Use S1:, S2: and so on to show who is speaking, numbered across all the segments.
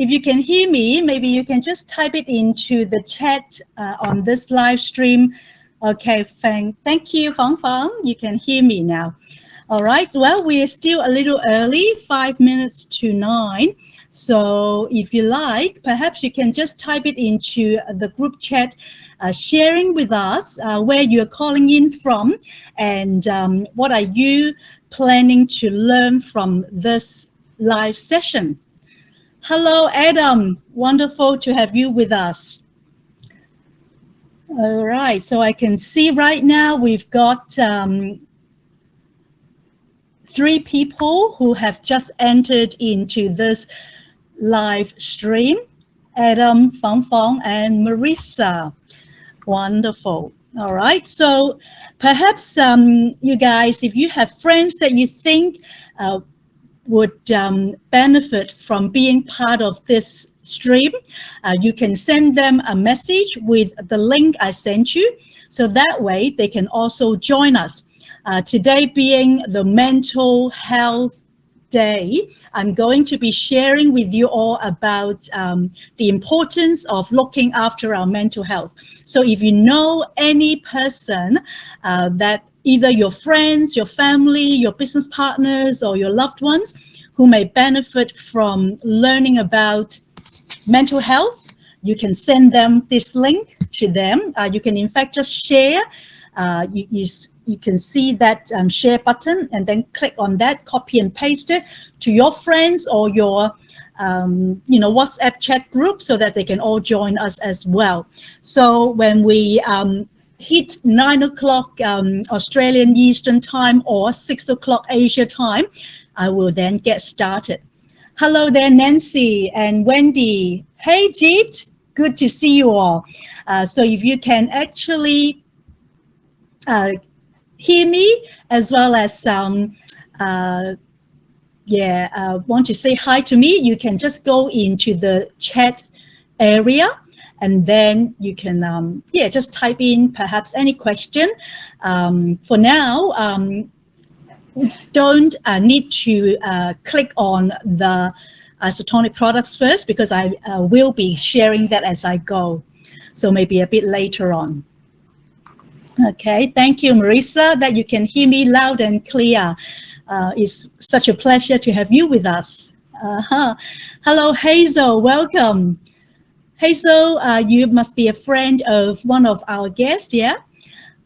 S1: If you can hear me, maybe you can just type it into the chat on this live stream. Okay, thank you, Fang Fang. You can hear me now. All right, well, we are still a little early, 5 minutes to 9. So if you like, perhaps you can just type it into the group chat, sharing with us where you're calling in from and what are you planning to learn from this live session. Hello, Adam. Wonderful to have you with us. All right, so I can see right now we've got 3 people who have just entered into this live stream. Adam, Fang Fang, and Marissa. Wonderful. All right, so perhaps you guys, if you have friends that you think would benefit from being part of this stream, you can send them a message with the link I sent you, so that way they can also join us. Today being the Mental Health Day, I'm going to be sharing with you all about the importance of looking after our mental health. So if you know any person that either your friends, your family, your business partners, or your loved ones who may benefit from learning about mental health, you can send them this link to them. You can in fact just share. You can see that share button and then click on that, copy and paste it to your friends or your WhatsApp chat group so that they can all join us as well. So when we hit 9 o'clock Australian Eastern Time or 6 o'clock Asia time, I will then get started. Hello there, Nancy and Wendy. Hey, Jeet, good to see you all. So if you can actually hear me as well as want to say hi to me, you can just go into the chat area and then you can just type in perhaps any question. For now, don't need to click on the Isotonix products first because I will be sharing that as I go. So maybe a bit later on. Okay, thank you, Marissa, that you can hear me loud and clear. It's such a pleasure to have you with us. Hello, Hazel, welcome. Hazel, you must be a friend of one of our guests, yeah?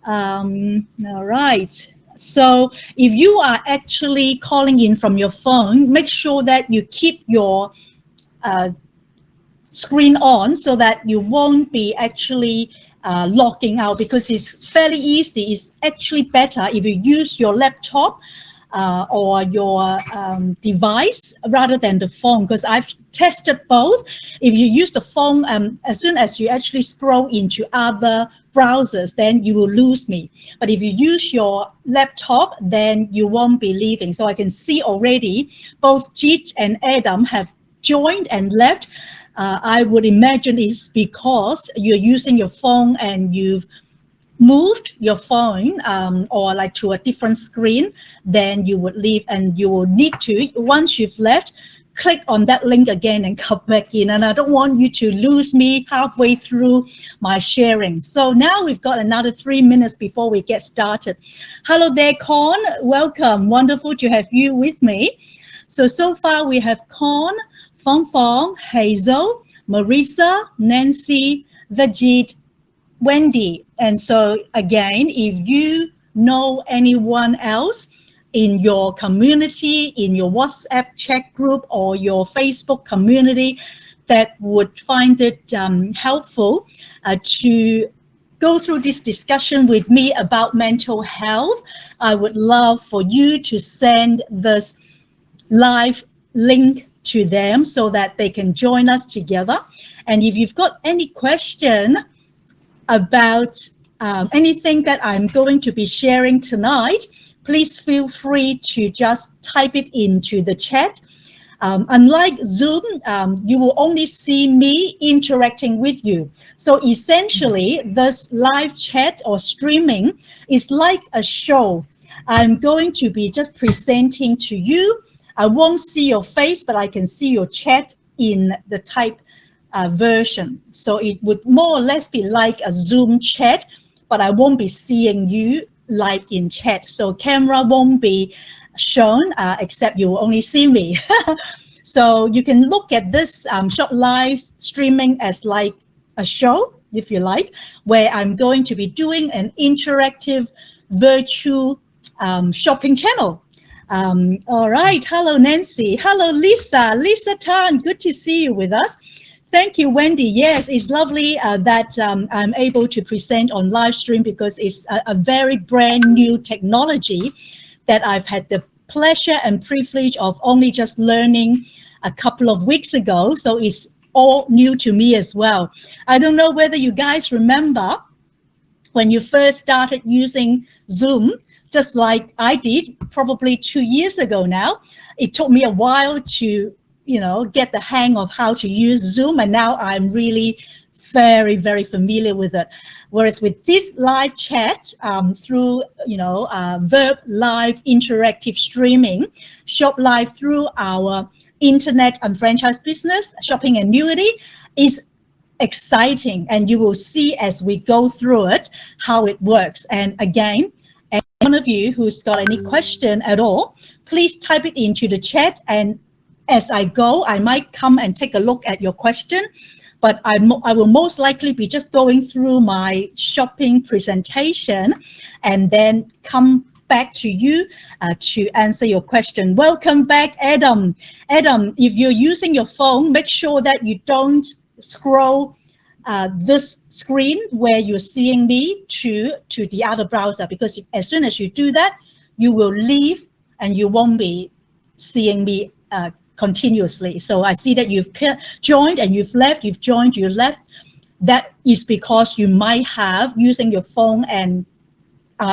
S1: All right. So if you are actually calling in from your phone, make sure that you keep your screen on so that you won't be actually logging out, because it's fairly easy. It's actually better if you use your laptop or your device rather than the phone, because I've tested both. If you use the phone, as soon as you actually scroll into other browsers, then you will lose me. But if you use your laptop, then you won't be leaving. So I can see already both Jeet and Adam have joined and left. I would imagine it's because you're using your phone and you've moved your phone or like to a different screen, then you would leave, and you will need to, once you've left, click on that link again and come back in. And I don't want you to lose me halfway through my sharing. So now we've got another 3 minutes before we get started. Hello there, Con. Welcome. Wonderful to have you with me. So far we have Con, Fong Fong, Hazel, Marissa, Nancy, Vajit, Wendy. And so again, if you know anyone else in your community, in your WhatsApp chat group or your Facebook community that would find it helpful to go through this discussion with me about mental health, I would love for you to send this live link to them so that they can join us together. And if you've got any question about anything that I'm going to be sharing tonight, please feel free to just type it into the chat. Unlike Zoom, you will only see me interacting with you. So essentially, this live chat or streaming is like a show. I'm going to be just presenting to you. I won't see your face, but I can see your chat in the type version. So it would more or less be like a Zoom chat, but I won't be seeing you like in chat. So camera won't be shown, except you will only see me. So you can look at this short live streaming as like a show, if you like, where I'm going to be doing an interactive virtual shopping channel. All right. Hello, Nancy. Hello, Lisa. Lisa Tan. Good to see you with us. Thank you, Wendy. Yes, it's lovely that I'm able to present on live stream because it's a very brand new technology that I've had the pleasure and privilege of only just learning a couple of weeks ago. So it's all new to me as well. I don't know whether you guys remember when you first started using Zoom, just like I did probably 2 years ago now. It took me a while to, get the hang of how to use Zoom, and now I'm really very, very familiar with it. Whereas with this live chat through, Verb Live interactive streaming, Shop Live through our internet and franchise business, shopping annuity, is exciting, and you will see as we go through it how it works. And again, any one of you who's got any question at all, please type it into the chat, and as I go, I might come and take a look at your question, but I will most likely be just going through my shopping presentation and then come back to you to answer your question. Welcome back, Adam. Adam, if you're using your phone, make sure that you don't scroll this screen where you're seeing me to the other browser, because as soon as you do that, you will leave and you won't be seeing me continuously. So I see that you've joined and you've left, you've joined, you left. That is because you might have using your phone and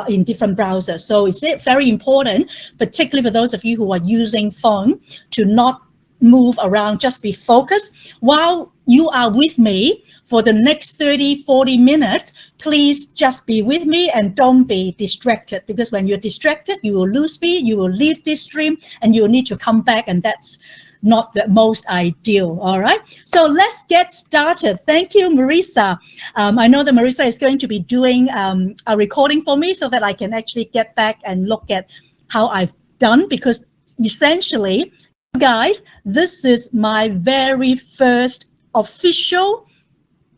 S1: in different browsers. So it's very important, particularly for those of you who are using phone, to not move around, just be focused. While you are with me for the next 30-40 minutes, please just be with me and don't be distracted, because when you're distracted, you will lose me, you will leave this stream, and you'll need to come back, and that's not the most ideal. All right, so let's get started. Thank you, Marisa. I know that Marisa is going to be doing a recording for me so that I can actually get back and look at how I've done, because essentially, guys, this is my very first official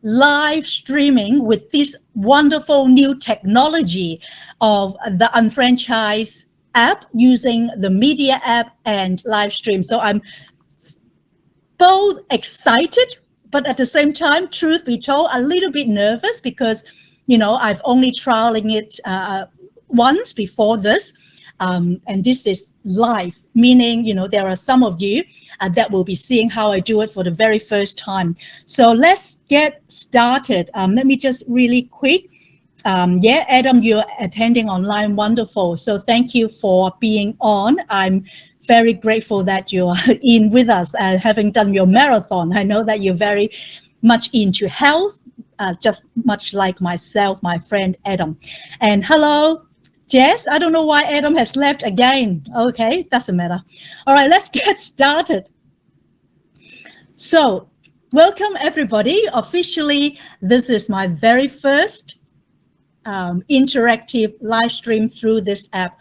S1: live streaming with this wonderful new technology of the Unfranchise app, using the media app and live stream. So I'm both excited, but at the same time, truth be told, a little bit nervous, because, I've only trialing it once before this. And this is live, meaning, there are some of you that will be seeing how I do it for the very first time. So let's get started. Let me just really quick. Yeah, Adam, you're attending online. Wonderful. So thank you for being on. I'm very grateful that you're in with us, having done your marathon. I know that you're very much into health, just much like myself, my friend Adam. And hello, Jess. I don't know why Adam has left again. Okay, doesn't matter. All right, let's get started. So welcome everybody. Officially, this is my very first interactive live stream through this app.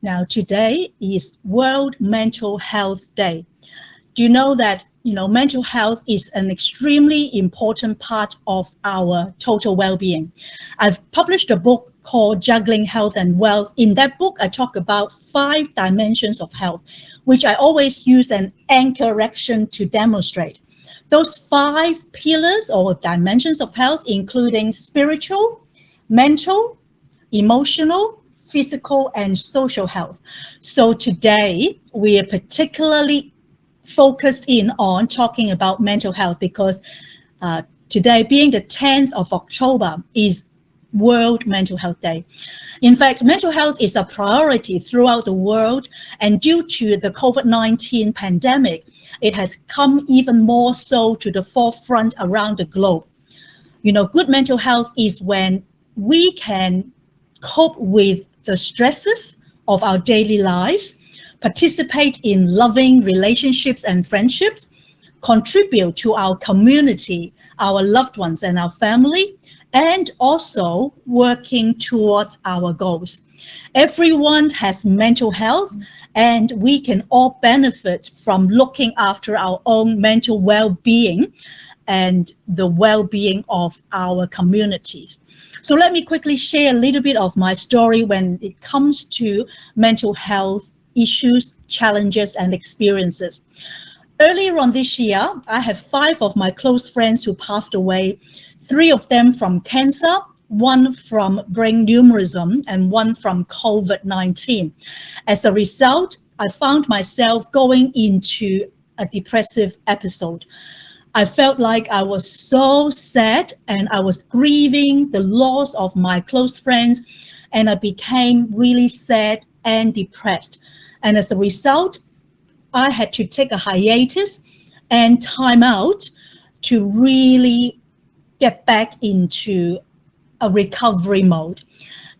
S1: Now, today is World Mental Health Day. Do you know that, mental health is an extremely important part of our total well-being? I've published a book called Juggling Health and Wealth. In that book, I talk about 5 dimensions of health, which I always use an anchor action to demonstrate. Those 5 pillars or dimensions of health, including spiritual, mental, emotional, physical, and social health. So today, we are particularly focused in on talking about mental health, because today, being the 10th of October, is World Mental Health Day. In fact, mental health is a priority throughout the world, and due to the COVID-19 pandemic, it has come even more so to the forefront around the globe. Good mental health is when we can cope with the stresses of our daily lives, participate in loving relationships and friendships, contribute to our community, our loved ones and our family, and also working towards our goals. Everyone has mental health, and we can all benefit from looking after our own mental well-being and the well-being of our communities. So let me quickly share a little bit of my story when it comes to mental health issues, challenges, and experiences. Earlier on this year, I have 5 of my close friends who passed away, 3 of them from cancer, 1 from brain aneurysm, and 1 from COVID-19. As a result, I found myself going into a depressive episode. I felt like I was so sad, and I was grieving the loss of my close friends, and I became really sad and depressed. And as a result, I had to take a hiatus and time out to really get back into a recovery mode.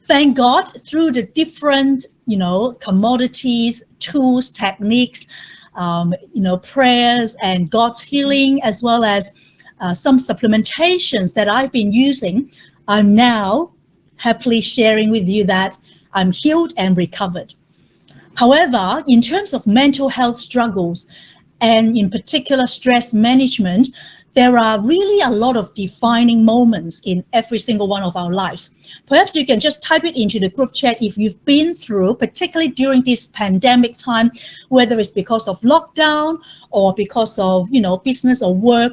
S1: Thank God, through the different, commodities, tools, techniques, prayers and God's healing, as well as some supplementations that I've been using, I'm now happily sharing with you that I'm healed and recovered. However, in terms of mental health struggles, and in particular stress management, there are really a lot of defining moments in every single one of our lives. Perhaps you can just type it into the group chat if you've been through, particularly during this pandemic time, whether it's because of lockdown or because of, business or work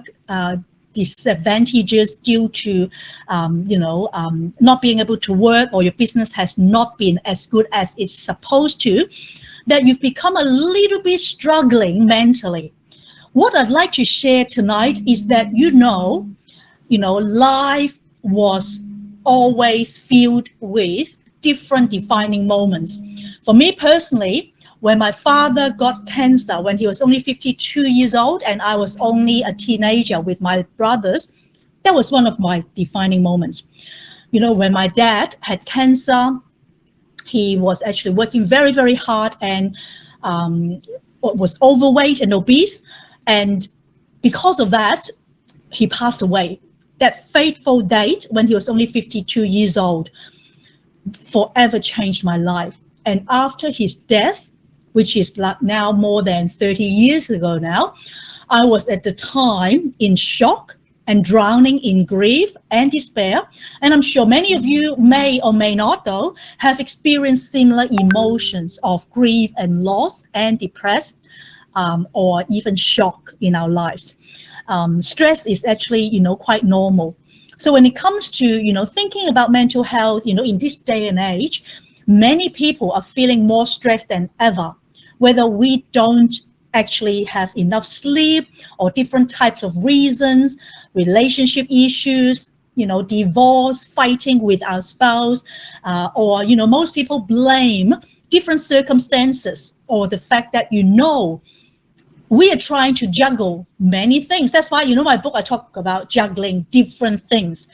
S1: disadvantages due to, not being able to work, or your business has not been as good as it's supposed to, that you've become a little bit struggling mentally. What I'd like to share tonight is that, life was always filled with different defining moments. For me personally, when my father got cancer when he was only 52 years old and I was only a teenager with my brothers, that was one of my defining moments. When my dad had cancer, he was actually working very, very hard and was overweight and obese. And because of that, he passed away. That fateful date when he was only 52 years old forever changed my life. And after his death, which is now more than 30 years ago now, I was at the time in shock and drowning in grief and despair. And I'm sure many of you may or may not, though, have experienced similar emotions of grief and loss and depressed or even shock in our lives. Stress is actually, quite normal. So when it comes to, thinking about mental health, in this day and age, many people are feeling more stressed than ever, whether we don't actually have enough sleep or different types of reasons, relationship issues, divorce, fighting with our spouse, or, most people blame different circumstances or the fact that, we are trying to juggle many things. That's why, my book, I talk about juggling different things,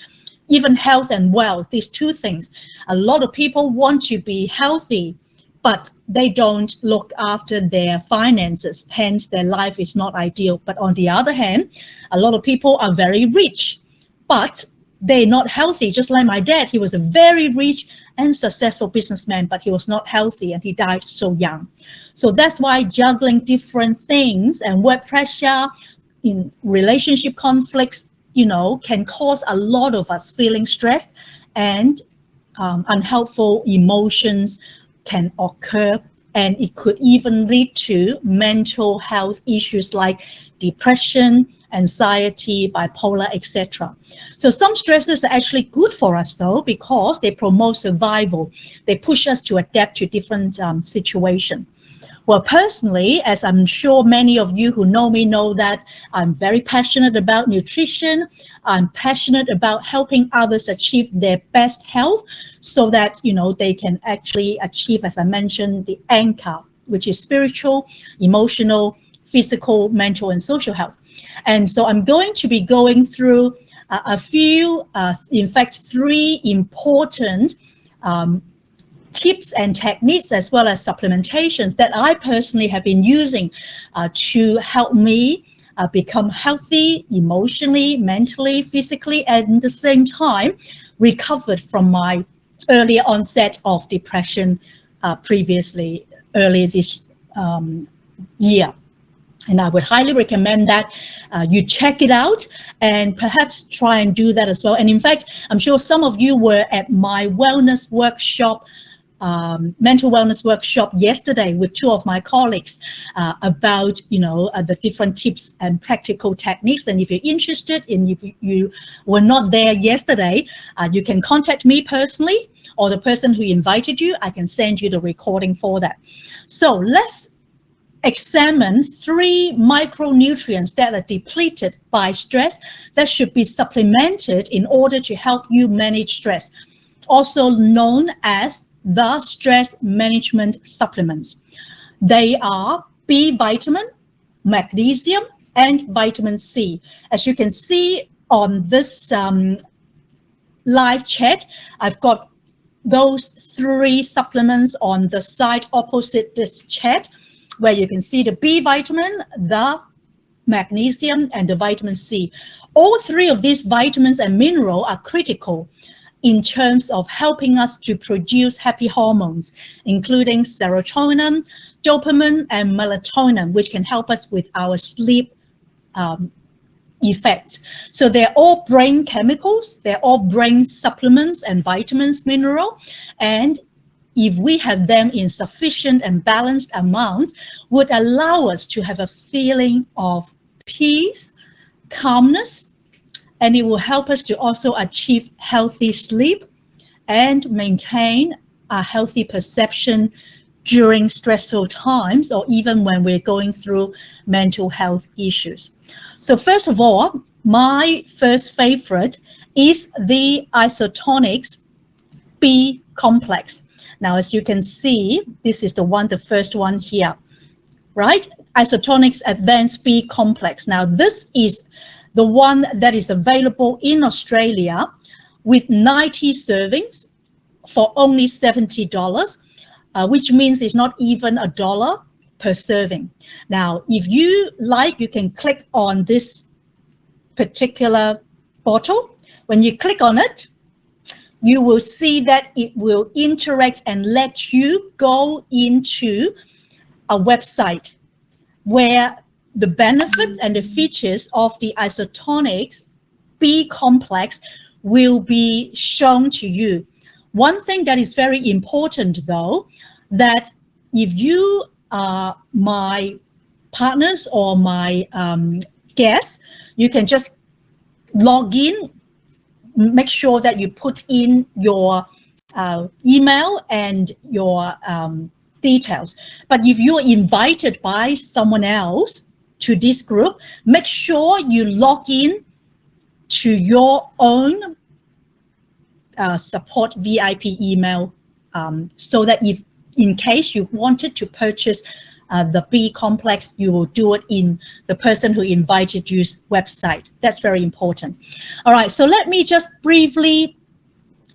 S1: even health and wealth, these 2 things. A lot of people want to be healthy, but they don't look after their finances. Hence, their life is not ideal. But on the other hand, a lot of people are very rich, but they're not healthy. Just like my dad, he was a very rich and successful businessman, but he was not healthy and he died so young. So that's why juggling different things and work pressure, in relationship conflicts, can cause a lot of us feeling stressed, and unhelpful emotions can occur, and it could even lead to mental health issues like depression, anxiety, bipolar, etc. So some stresses are actually good for us, though, because they promote survival. They push us to adapt to different situations. Well, personally, as I'm sure many of you who know me know, that I'm very passionate about nutrition. I'm passionate about helping others achieve their best health so that, they can actually achieve, as I mentioned, the anchor, which is spiritual, emotional, physical, mental, and social health. And so I'm going to be going through a few, in fact, 3 important tips and techniques, as well as supplementations that I personally have been using to help me become healthy emotionally, mentally, physically, and at the same time recovered from my earlier onset of depression earlier this year. And I would highly recommend that you check it out and perhaps try and do that as well. And in fact, I'm sure some of you were at my wellness workshop, mental wellness workshop yesterday with two of my colleagues about, the different tips and practical techniques. And if you're interested and if you were not there yesterday, you can contact me personally or the person who invited you. I can send you the recording for that. So let's examine 3 micronutrients that are depleted by stress that should be supplemented in order to help you manage stress, also known as the stress management supplements. They are B vitamin, magnesium, and vitamin C. As you can see on this live chat, I've got those 3 supplements on the side opposite this chat, where you can see the B vitamin, the magnesium, and the vitamin C. All 3 of these vitamins and minerals are critical in terms of helping us to produce happy hormones, including serotonin, dopamine, and melatonin, which can help us with our sleep effects. So they're all brain chemicals, they're all brain supplements and vitamins, mineral, and if we have them in sufficient and balanced amounts, would allow us to have a feeling of peace, calmness, and it will help us to also achieve healthy sleep and maintain a healthy perception during stressful times or even when we're going through mental health issues. So first of all, my first favorite is the Isotonix B Complex. Now, as you can see, this is the first one here, right? Isotonix Advanced B Complex. Now, this is the one that is available in Australia with 90 servings for only $70, which means it's not even $1 per serving. Now, if you like, you can click on this particular bottle. When you click on it, you will see that it will interact and let you go into a website where the benefits and the features of the Isotonix B Complex will be shown to you. One thing that is very important, though, that if you are my partners or my guests, you can just log in. Make sure that you put in your email and your details. But if you're invited by someone else to this group, make sure you log in to your own support VIP email so that if in case you wanted to purchase the B Complex, you will do it in the person who invited you's website. That's very important. All right, so let me just briefly,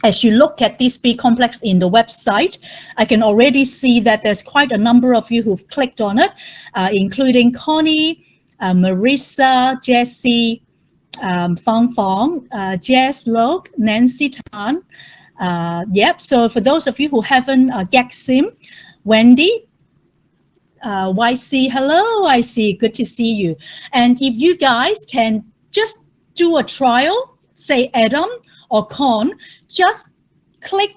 S1: as you look at this B Complex in the website, I can already see that there's quite a number of you who've clicked on it, including Connie, Marissa, Jessie, Fong Fong, Jess Loke, Nancy Tan. Yep, so for those of you who haven't Sim, Wendy, YC, hello, YC, good to see you. And if you guys can just do a trial, say Adam or Con, just click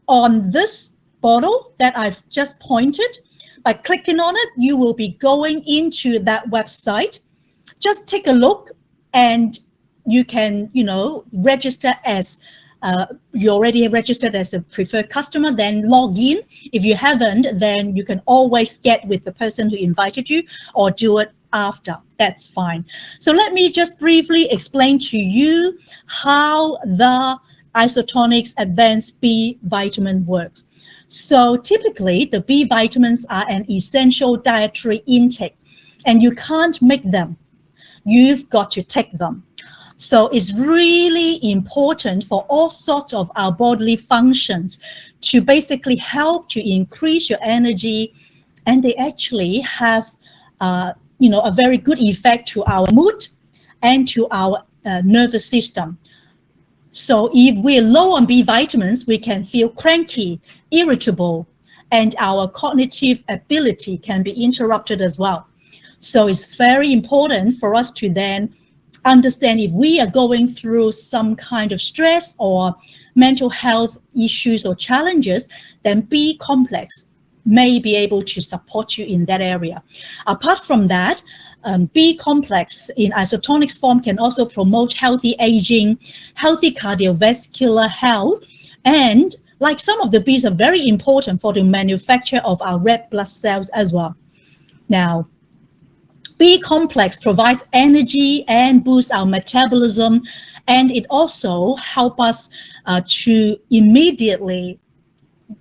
S1: on this bottle that I've just pointed. By clicking on it, you will be going into that website. Just take a look and you can, register as you already registered as a preferred customer, then log in. If you haven't, then you can always get with the person who invited you or do it after. That's fine. So let me just briefly explain to you how the Isotonix Advanced B vitamin works. So typically, the B vitamins are an essential dietary intake, and you can't make them. You've got to take them. So it's really important for all sorts of our bodily functions to basically help to increase your energy, and they actually have a very good effect to our mood and to our nervous system. So if we're low on B vitamins, we can feel cranky, irritable, and our cognitive ability can be interrupted as well. So it's very important for us to then understand if we are going through some kind of stress or mental health issues or challenges, then B complex may be able to support you in that area. Apart from that, B complex in Isotonix form can also promote healthy aging, healthy cardiovascular health, and like some of the Bs are very important for the manufacture of our red blood cells as well. Now, B complex provides energy and boosts our metabolism, and it also helps us to immediately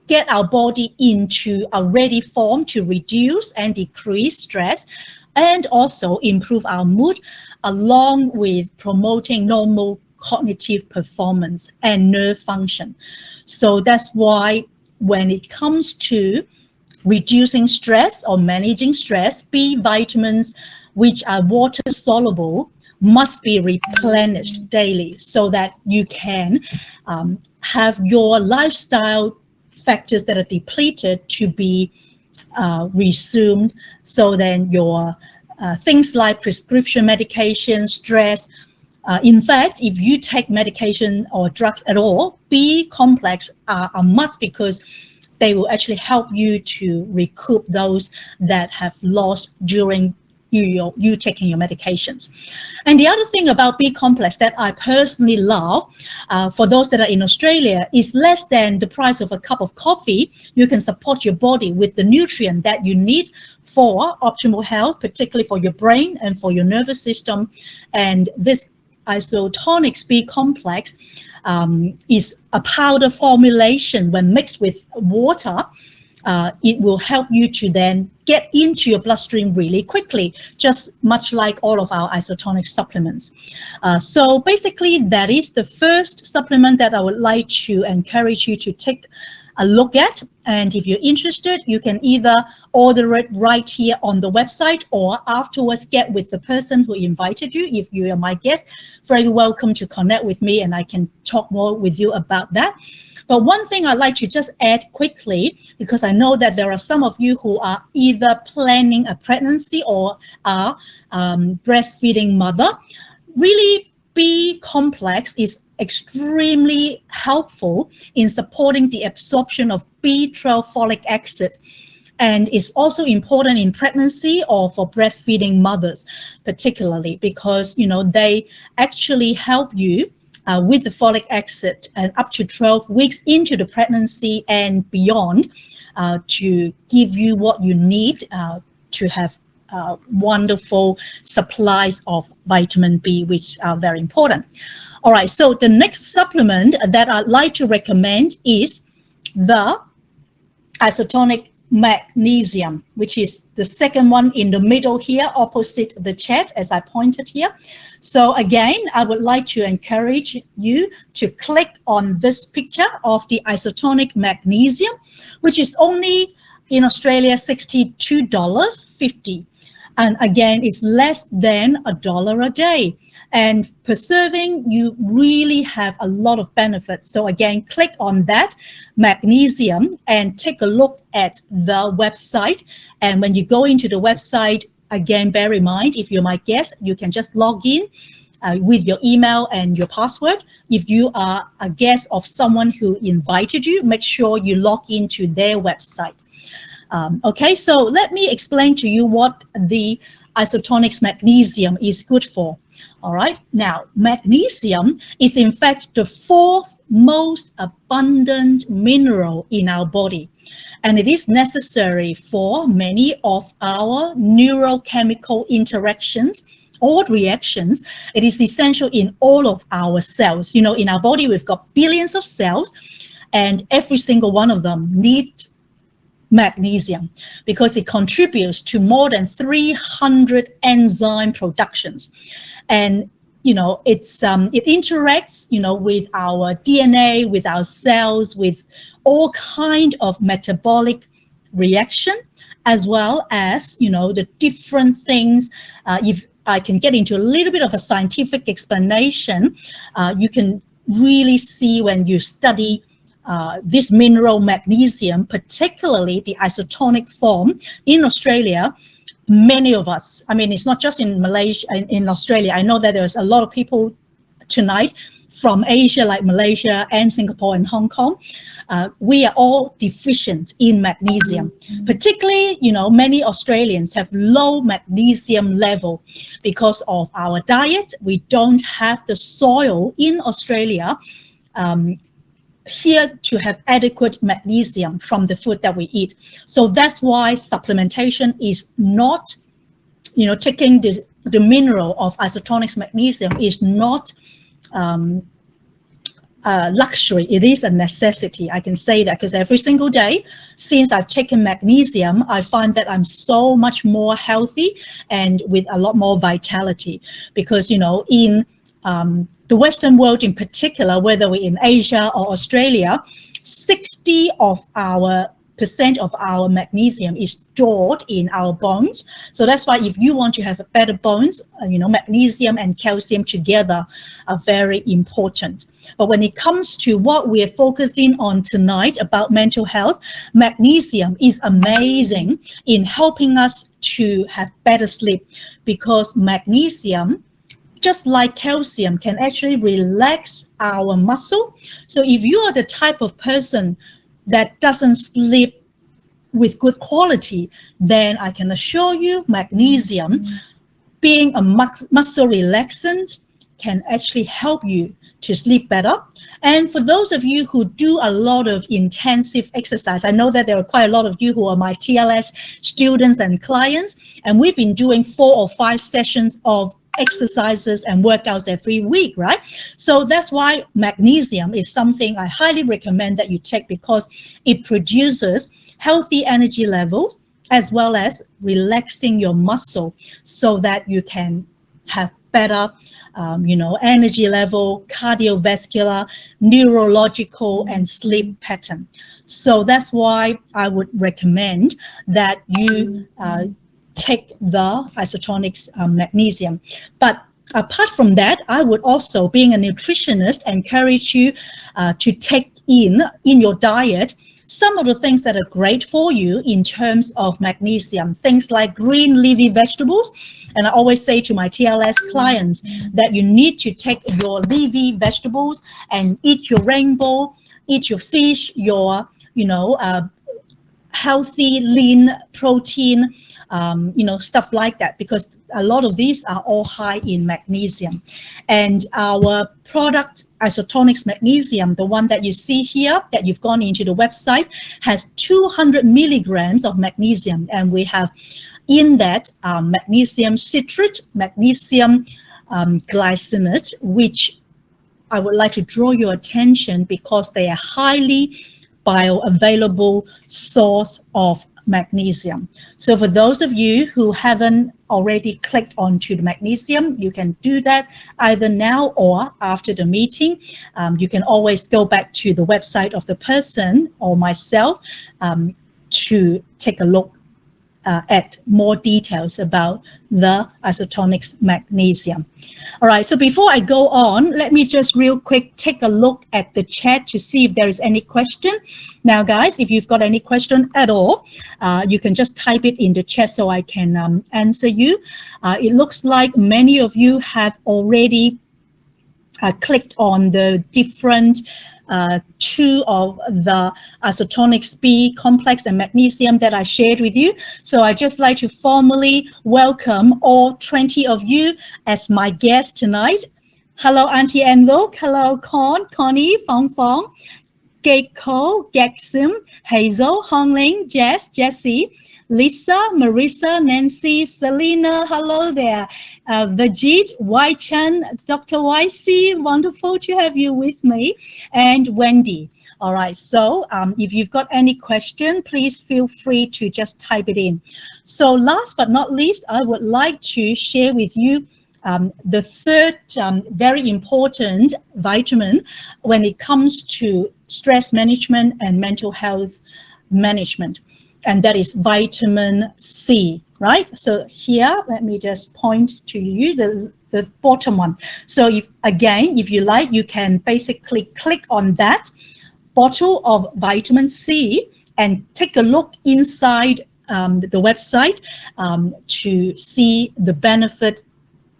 S1: get our body into a ready form to reduce and decrease stress, and also improve our mood, along with promoting normal cognitive performance and nerve function. So that's why when it comes to reducing stress or managing stress, B vitamins, which are water soluble, must be replenished daily so that you can have your lifestyle factors that are depleted to be resumed. So then your things like prescription medication, stress. In fact, if you take medication or drugs at all, B complex are a must, because they will actually help you to recoup those that have lost during you taking your medications. And the other thing about B complex that I personally love, for those that are in Australia, is less than the price of a cup of coffee. You can support your body with the nutrient that you need for optimal health, particularly for your brain and for your nervous system. And this Isotonix B complex is a powder formulation. When mixed with water, it will help you to then get into your bloodstream really quickly, just much like all of our Isotonix supplements. So basically, that is the first supplement that I would like to encourage you to take a look at. And if you're interested, you can either order it right here on the website, or afterwards get with the person who invited you. If you are my guest, very welcome to connect with me and I can talk more with you about that. But one thing I'd like to just add quickly, because I know that there are some of you who are either planning a pregnancy or are breastfeeding mother. Really, B complex is extremely helpful in supporting the absorption of B12 folic acid, and is also important in pregnancy or for breastfeeding mothers, particularly because they actually help you with the folic acid and up to 12 weeks into the pregnancy and beyond, to give you what you need to have wonderful supplies of vitamin B, which are very important. All right, so the next supplement that I'd like to recommend is the Isotonix Magnesium, which is the second one in the middle here, opposite the chat, as I pointed here. So again, I would like to encourage you to click on this picture of the Isotonix Magnesium, which is only in Australia $62.50. And again, it's less than $1 a day. And per serving, you really have a lot of benefits. So again, click on that magnesium and take a look at the website. And when you go into the website, again, bear in mind, if you're my guest, you can just log in with your email and your password. If you are a guest of someone who invited you, make sure you log into their website. Okay, so let me explain to you what the Isotonix Magnesium is good for. All right, now magnesium is in fact the fourth most abundant mineral in our body, and it is necessary for many of our neurochemical interactions or reactions. It is essential in all of our cells. In our body, we've got billions of cells, and every single one of them need magnesium because it contributes to more than 300 enzyme productions. And it interacts with our DNA, with our cells, with all kind of metabolic reaction, as well as, you know, the different things. If I can get into a little bit of a scientific explanation, you can really see when you study this mineral magnesium, particularly the isotonic form in Australia. Many of us, I mean, it's not just in Malaysia, in Australia. I know that there's a lot of people tonight from Asia, like Malaysia and Singapore and Hong Kong. We are all deficient in magnesium. Particularly, you know, many Australians have low magnesium level because of our diet. We don't have the soil in Australia here to have adequate magnesium from the food that we eat. So that's why supplementation is not, you know, taking the mineral of Isotonix magnesium is not luxury. It is a necessity. I can say that because every single day since I've taken magnesium, I find that I'm so much more healthy and with a lot more vitality. Because, you know, in the Western world in particular, whether we're in Asia or Australia, 60% of our magnesium is stored in our bones. So that's why if you want to have better bones, you know, magnesium and calcium together are very important. But when it comes to what we're focusing on tonight about mental health, magnesium is amazing in helping us to have better sleep, because magnesium, just like calcium, can actually relax our muscle. So if you are the type of person that doesn't sleep with good quality, then I can assure you magnesium, being a muscle relaxant, can actually help you to sleep better. And for those of you who do a lot of intensive exercise, I know that there are quite a lot of you who are my TLS students and clients, and we've been doing 4 or 5 sessions of exercises and workouts every week, right? So that's why magnesium is something I highly recommend that you take, because it produces healthy energy levels as well as relaxing your muscle so that you can have better you know, energy level, cardiovascular, neurological, and sleep pattern. So that's why I would recommend that you take the Isotonix magnesium. But apart from that, I would also, being a nutritionist, encourage you to take in your diet some of the things that are great for you in terms of magnesium, things like green leafy vegetables. And I always say to my TLS clients that you need to take your leafy vegetables and eat your rainbow, eat your fish, your, you know, healthy, lean protein, you know, stuff like that, because a lot of these are all high in magnesium. And our product, Isotonix Magnesium, the one that you see here, that you've gone into the website, has 200 milligrams of magnesium. And we have in that magnesium citrate, magnesium glycinate, which I would like to draw your attention because they are highly bioavailable source of magnesium. So for those of you who haven't already clicked onto the magnesium, you can do that either now or after the meeting. You can always go back to the website of the person or myself to take a look at more details about the Isotonix magnesium. All right, so before I go on, let me just real quick take a look at the chat to see if there is any question. Now, guys, if you've got any question at all, you can just type it in the chat so I can answer you. It looks like many of you have already clicked on the different 2 of the Isotonix B Complex and magnesium that I shared with you. So I just like to formally welcome all 20 of you as my guests tonight. Hello, Auntie Ann Luke. Hello, Connie, Fong Fong, Keiko, Gaxim, Hazel, Hong Ling, Jess, Jessie, Lisa, Marissa, Nancy, Selena, hello there. Vajit, Wai Chan, Dr. YC, wonderful to have you with me, and Wendy. All right, so if you've got any question, please feel free to just type it in. So last but not least, I would like to share with you the third very important vitamin when it comes to stress management and mental health management. and that is vitamin C, right? So here, let me just point to you the bottom one. So if you like, you can basically click on that bottle of vitamin C and take a look inside the website to see the benefit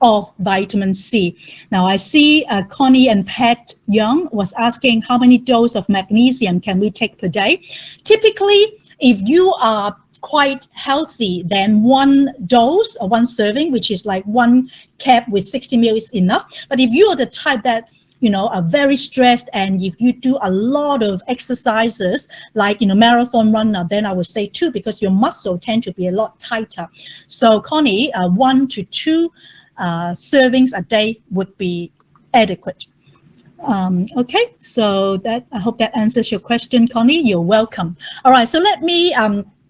S1: of vitamin C. Now I see Connie and Pat Young was asking how many doses of magnesium can we take per day. Typically, if you are quite healthy, then one dose or one serving, which is like one cap with 60 ml is enough. But if you are the type that are very stressed, and if you do a lot of exercises like marathon runner, then I would say 2, because your muscle tend to be a lot tighter. So Connie, 1 to 2 servings a day would be adequate. Okay, so I hope that answers your question, Connie. You're welcome. All right, so let me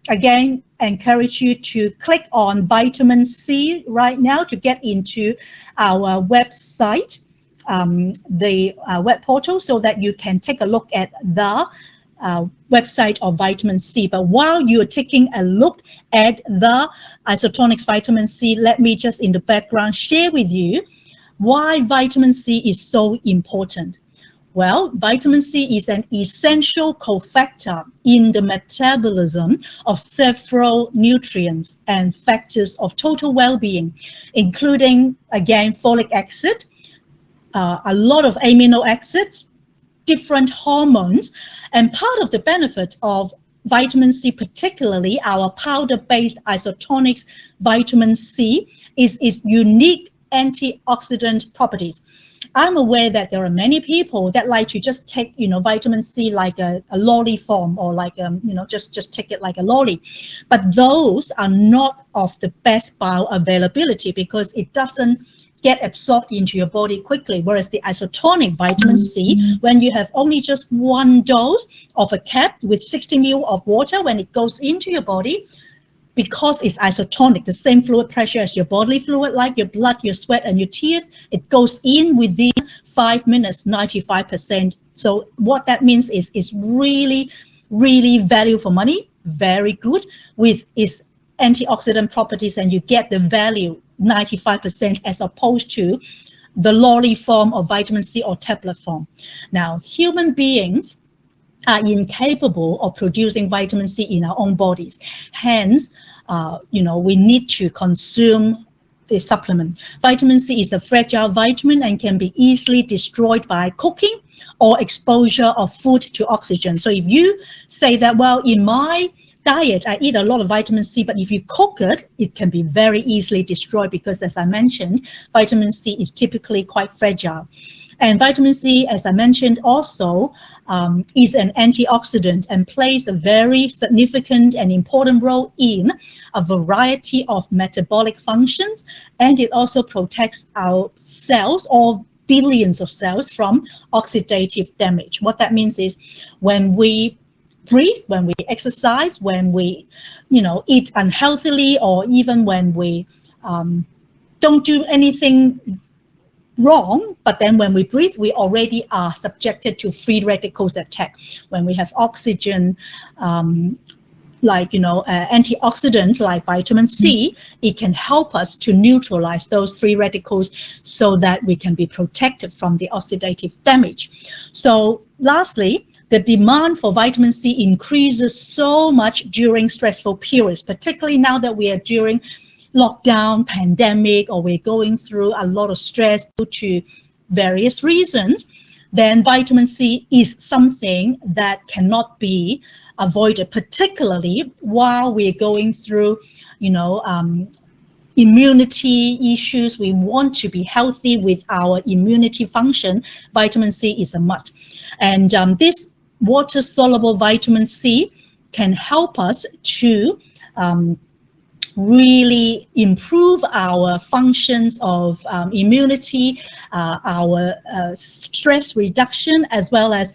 S1: again encourage you to click on vitamin C right now to get into our website, the web portal, so that you can take a look at the website of vitamin C. But while you're taking a look at the Isotonix vitamin C, let me just in the background share with you why vitamin C is so important. Well, vitamin C is an essential cofactor in the metabolism of several nutrients and factors of total well-being, including, again, folic acid, a lot of amino acids, different hormones. And part of the benefit of vitamin C, particularly our powder-based Isotonix vitamin C, is its unique antioxidant properties. I'm aware that there are many people that like to just take, vitamin C like a lolly form, or like, just take it like a lolly. But those are not of the best bioavailability, because it doesn't get absorbed into your body quickly. Whereas the isotonic vitamin C, when you have only just one dose of a cap with 60 ml of water, when it goes into your body, because it's isotonic, the same fluid pressure as your bodily fluid, like your blood, your sweat, and your tears, it goes in within 5 minutes, 95%. So what that means is it's really, really value for money, very good with its antioxidant properties, and you get the value 95% as opposed to the lolly form of vitamin C or tablet form. Now, human beings are incapable of producing vitamin C in our own bodies. Hence, we need to consume the supplement. Vitamin C is a fragile vitamin and can be easily destroyed by cooking or exposure of food to oxygen. So if you say that, well, in my diet, I eat a lot of vitamin C, but if you cook it, it can be very easily destroyed, because as I mentioned, vitamin C is typically quite fragile. And vitamin C, as I mentioned, also is an antioxidant and plays a very significant and important role in a variety of metabolic functions. And it also protects our cells, or billions of cells, from oxidative damage. What that means is when we breathe, when we exercise, when we, eat unhealthily, or even when we don't do anything wrong, but then when we breathe, we already are subjected to free radicals attack. When we have oxygen, antioxidants like vitamin C, it can help us to neutralize those free radicals so that we can be protected from the oxidative damage. So lastly, the demand for vitamin C increases so much during stressful periods, particularly now that we are during lockdown, pandemic, or we're going through a lot of stress due to various reasons. Then vitamin C is something that cannot be avoided, particularly while we're going through, immunity issues. We want to be healthy with our immunity function. Vitamin C is a must. And this water-soluble vitamin C can help us to really improve our functions of immunity, our stress reduction, as well as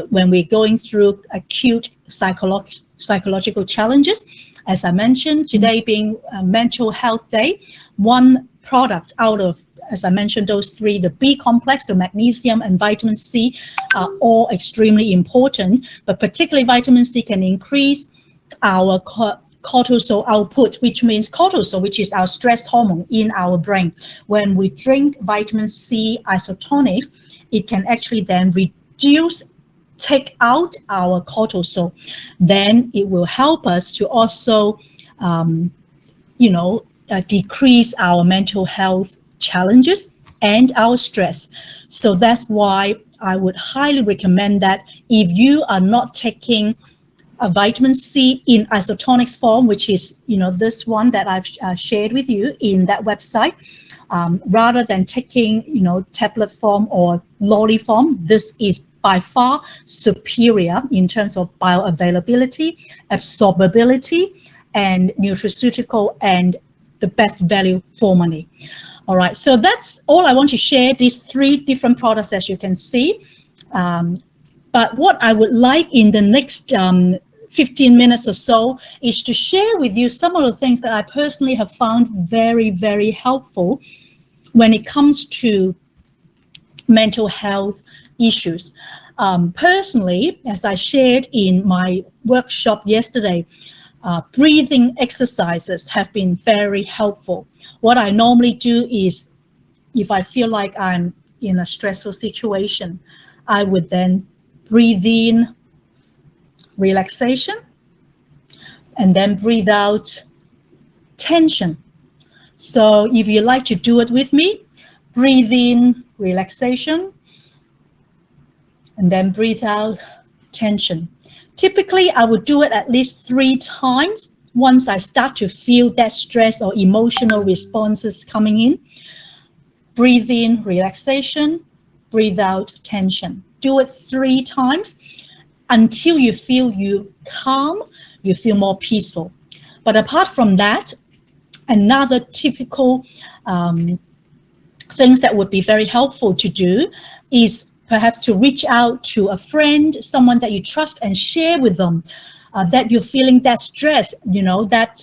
S1: when we're going through acute psychological challenges. As I mentioned, today being Mental Health Day, one product out of, as I mentioned, those 3, the B complex, the magnesium, and vitamin C are all extremely important, but particularly vitamin C can increase our cortisol output, which means cortisol, which is our stress hormone in our brain. When we drink vitamin C isotonic, it can actually then take out our cortisol. Then it will help us to also, decrease our mental health challenges and our stress. So that's why I would highly recommend that if you are not taking a vitamin C in isotonics form, which is, this one that I've shared with you in that website, rather than taking, tablet form or lolly form, this is by far superior in terms of bioavailability, absorbability, and nutraceutical, and the best value for money. All right, so that's all I want to share, these 3 different products, as you can see. But what I would like in the next 15 minutes or so is to share with you some of the things that I personally have found very, very helpful when it comes to mental health issues. Personally, as I shared in my workshop yesterday, breathing exercises have been very helpful. What I normally do is, if I feel like I'm in a stressful situation, I would then breathe in relaxation and then breathe out tension. So if you like to do it with me, breathe in relaxation and then breathe out tension. Typically, I would do it at least 3 times once I start to feel that stress or emotional responses coming in. Breathe in relaxation, breathe out tension. Do it 3 times until you feel you calm, you feel more peaceful. But apart from that, another typical things that would be very helpful to do is perhaps to reach out to a friend, someone that you trust, and share with them that you're feeling that stress, that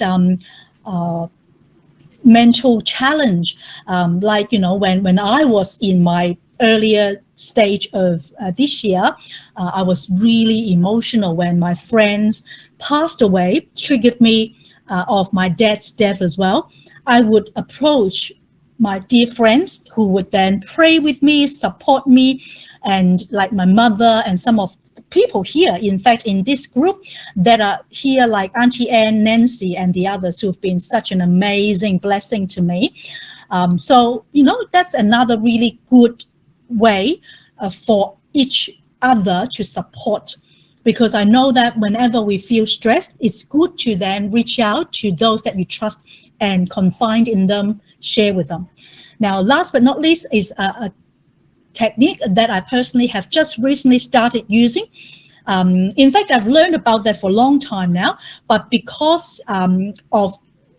S1: mental challenge. When I was in my earlier stage of this year, I was really emotional when my friends passed away, triggered me of my dad's death as well. I would approach my dear friends who would then pray with me, support me, and like my mother and some of the people here, in fact, in this group that are here, like Auntie Anne, Nancy, and the others who've been such an amazing blessing to me. So, that's another really good way for each other to support, because I know that whenever we feel stressed, it's good to then reach out to those that you trust and confide in them, share with them. Now, last but not least is a technique that I personally have just recently started using. In fact, I've learned about that for a long time now, but because of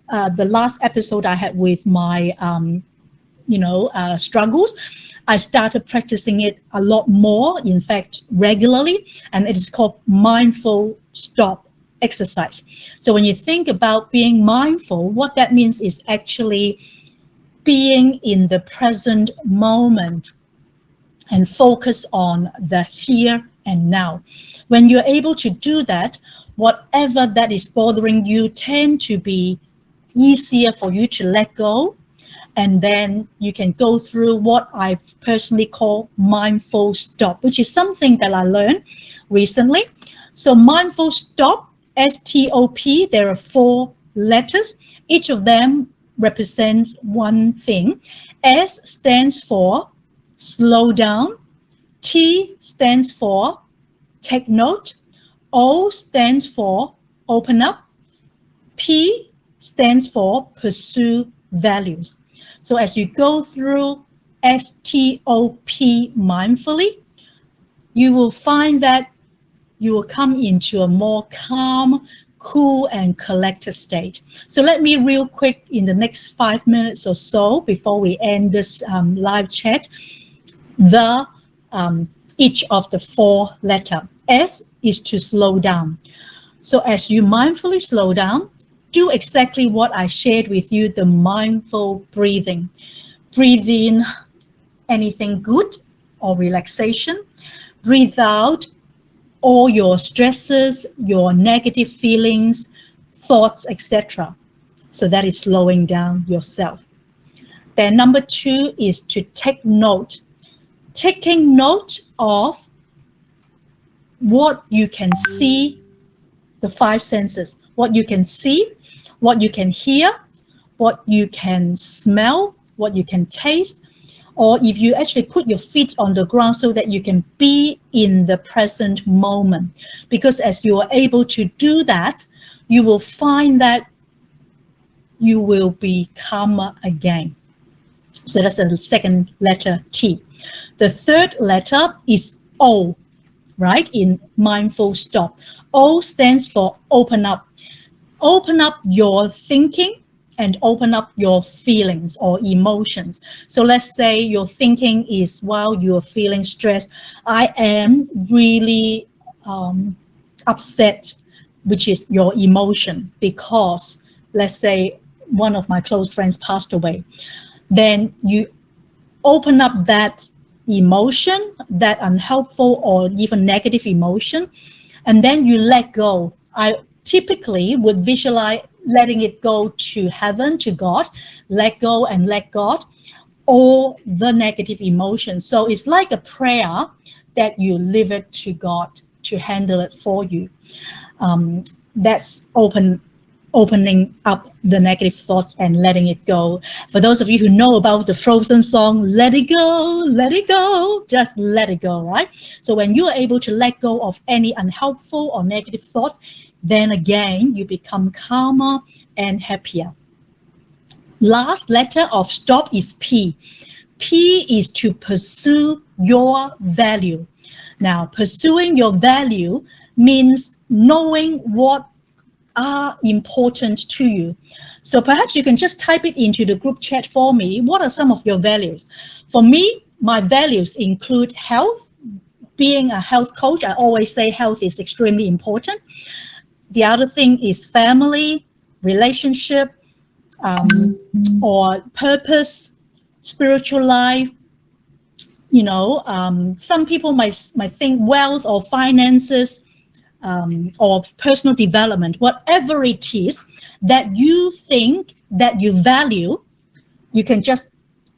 S1: the last episode I had with my, struggles, I started practicing it a lot more, in fact, regularly, and it is called mindful stop exercise. So when you think about being mindful, what that means is actually being in the present moment and focus on the here and now. When you're able to do that, whatever that is bothering you tend to be easier for you to let go. And then you can go through what I personally call mindful stop, which is something that I learned recently. So mindful stop, S-T-O-P, there are 4 letters. Each of them represents one thing. S stands for slow down. T stands for take note. O stands for open up. P stands for pursue values. So as you go through S-T-O-P mindfully, you will find that you will come into a more calm, cool, and collected state. So let me real quick, in the next 5 minutes or so, before we end this live chat, each of the 4 letters. S is to slow down. So as you mindfully slow down, do exactly what I shared with you, the mindful breathing. Breathe in anything good or relaxation. Breathe out all your stresses, your negative feelings, thoughts, etc. So that is slowing down yourself. Then number 2 is to take note. Taking note of what you can see, the 5 senses, what you can see, what you can hear, what you can smell, what you can taste, or if you actually put your feet on the ground so that you can be in the present moment. Because as you are able to do that, you will find that you will be calmer again. So that's the second letter, T. The third letter is O, right, in mindful stop. O stands for open up. Open up your thinking and open up your feelings or emotions. So let's say your thinking is, while you're feeling stressed, I am really upset, which is your emotion, because let's say one of my close friends passed away. Then you open up that emotion, that unhelpful or even negative emotion, and then you let go. I typically would visualize letting it go to heaven, to God, let go and let God, all the negative emotions. So it's like a prayer that you leave it to God to handle it for you. That's opening up the negative thoughts and letting it go. For those of you who know about the Frozen song, let it go, just let it go, right? So when you are able to let go of any unhelpful or negative thoughts, then again, you become calmer and happier. Last letter of stop is P. P is to pursue your value. Now, pursuing your value means knowing what are important to you. So perhaps you can just type it into the group chat for me. What are some of your values? For me, my values include health. Being a health coach, I always say health is extremely important. The other thing is family, relationship, or purpose, spiritual life. You know, some people might think wealth or finances, or personal development, whatever it is that you think that you value, you can just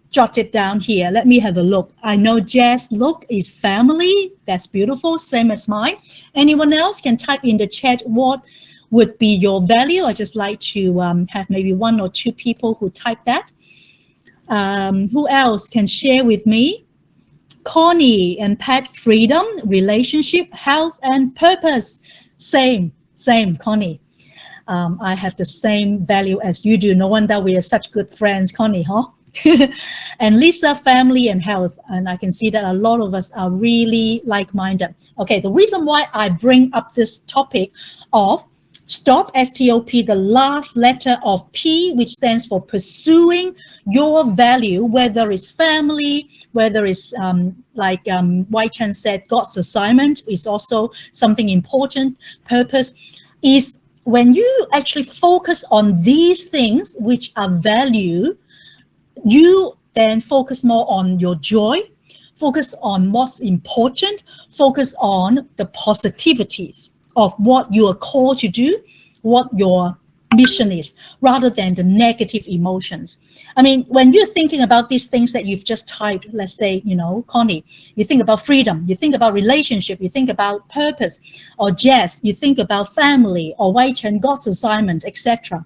S1: jot it down here. Let me have a look. I know Jazz look is family. That's beautiful, same as mine. Anyone else can type in the chat what would be your value. I just like to have maybe 1 or 2 people who type that. Who else can share with me? Connie and Pat, freedom, relationship, health, and purpose. Same, Connie. I have the same value as you do. No wonder we are such good friends, Connie, huh? And Lisa, family and health. And I can see that a lot of us are really like-minded. Okay, the reason why I bring up this topic of stop, S-T-O-P, the last letter of P, which stands for pursuing your value, whether it's family, whether it's like Wai Chen said, God's assignment is also something important, purpose, is when you actually focus on these things which are value, you then focus more on your joy, focus on what's important, focus on the positivities of what you are called to do, what your mission is, rather than the negative emotions. I mean, when you're thinking about these things that you've just typed, let's say, you know, Connie, you think about freedom, you think about relationship, you think about purpose, or Jess, you think about family, or Wai Chen, God's assignment, etc.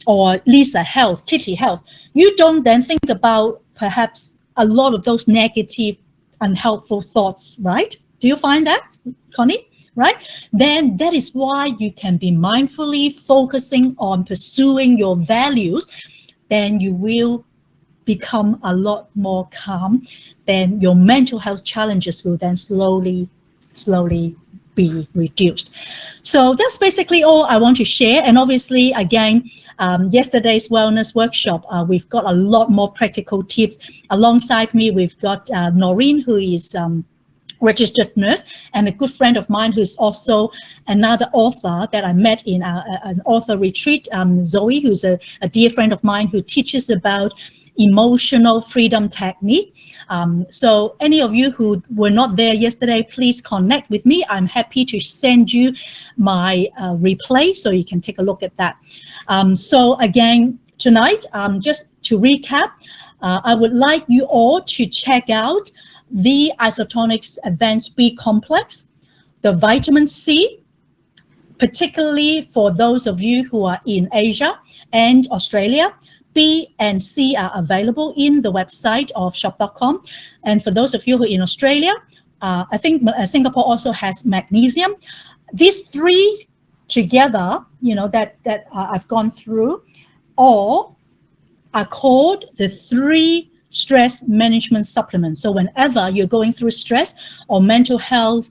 S1: Or Lisa, health, Kitty, health. You don't then think about perhaps a lot of those negative, unhelpful thoughts, right? Do you find that, Connie? Right? Then that is why you can be mindfully focusing on pursuing your values. Then you will become a lot more calm. Then your mental health challenges will then slowly be reduced. So that's basically all I want to share. And obviously, again, yesterday's wellness workshop, we've got a lot more practical tips. Alongside me, we've got Noreen, who is registered nurse, and a good friend of mine who's also another author that I met in an author retreat, Zoe, who's a dear friend of mine who teaches about emotional freedom technique. So any of you who were not there yesterday, please connect with me. I'm happy to send you my replay so you can take a look at that. So again, tonight, just to recap, I would like you all to check out the Isotonix Advanced B Complex, the vitamin C, particularly for those of you who are in Asia and Australia. B and C are available in the website of shop.com. And for those of you who are in Australia, I think Singapore also has magnesium. These three together, you know, that I've gone through, all are called the 3 stress management supplements. So whenever you're going through stress or mental health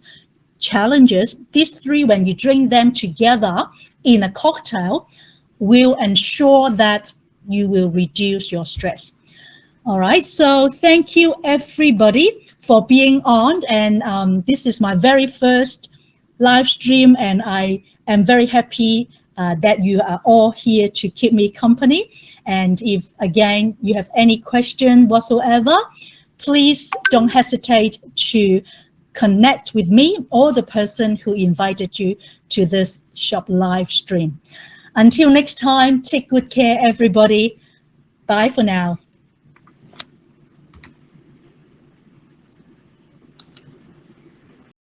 S1: challenges, these 3, when you drink them together in a cocktail, will ensure that you will reduce your stress. All right, so thank you everybody for being on, and this is my very first live stream, and I am very happy that you are all here to keep me company. And if again you have any question whatsoever, please don't hesitate to connect with me or the person who invited you to this shop live stream. Until next time, take good care, everybody. Bye for now.